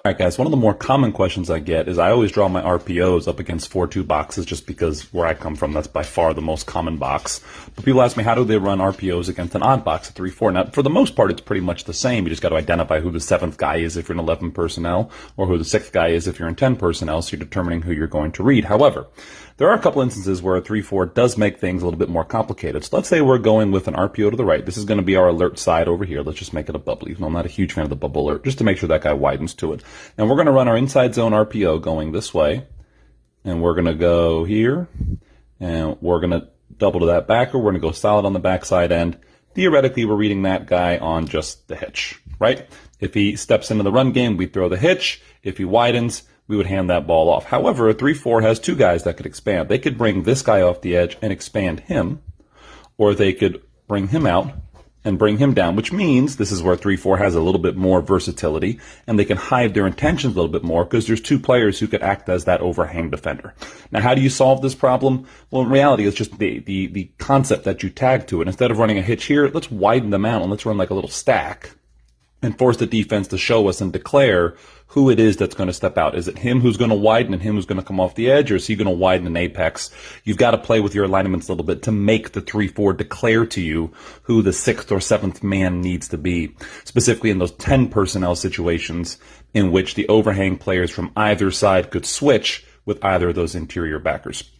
All right, guys, one of the more common questions I get is I always draw my RPOs up against 4-2 boxes just because where I come from, that's by far the most common box. But people ask me, how do they run RPOs against an odd box at 3-4? Now, for the most part, it's pretty much the same. You just got to identify who the 7th guy is if you're in 11 personnel or who the 6th guy is if you're in 10 personnel, so you're determining who you're going to read. However, there are a couple instances where a 3-4 does make things a little bit more complicated. So let's say we're going with an RPO to the right. This is going to be our alert side over here. Let's just make it a bubble. Even though I'm not a huge fan of the bubble alert, just to make sure that guy widens to it. And we're going to run our inside zone RPO going this way. And we're going to go here. And we're going to double to that backer. We're going to go solid on the backside end. Theoretically, we're reading that guy on just the hitch, right? If he steps into the run game, we throw the hitch. If he widens, we would hand that ball off. However, a 3-4 has two guys that could expand. They could bring this guy off the edge and expand him, or they could bring him out and bring him down, which means this is where 3-4 has a little bit more versatility, and they can hide their intentions a little bit more because there's two players who could act as that overhang defender. Now, how do you solve this problem? Well, in reality, it's just the concept that you tag to it. Instead of running a hitch here, let's widen them out and let's run like a little stack and force the defense to show us and declare who it is that's going to step out. Is it him who's going to widen and him who's going to come off the edge, or is he going to widen an apex? You've got to play with your alignments a little bit to make the 3-4 declare to you who the 6th or 7th man needs to be, specifically in those 10 personnel situations in which the overhang players from either side could switch with either of those interior backers.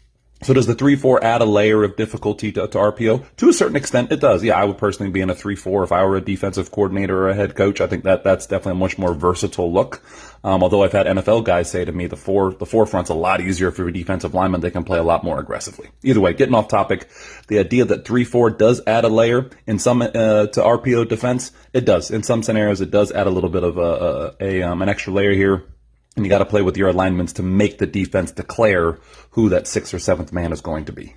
So does the 3-4 add a layer of difficulty to RPO? To a certain extent, it does. Yeah, I would personally be in a 3-4 if I were a defensive coordinator or a head coach. I think that's definitely a much more versatile look. Although I've had NFL guys say to me the forefront's a lot easier for a defensive lineman. They can play a lot more aggressively. Either way, getting off topic, the idea that 3-4 does add a layer in some to RPO defense, it does. In some scenarios, it does add a little bit of an extra layer here. And you got to play with your alignments to make the defense declare who that 6th or 7th man is going to be.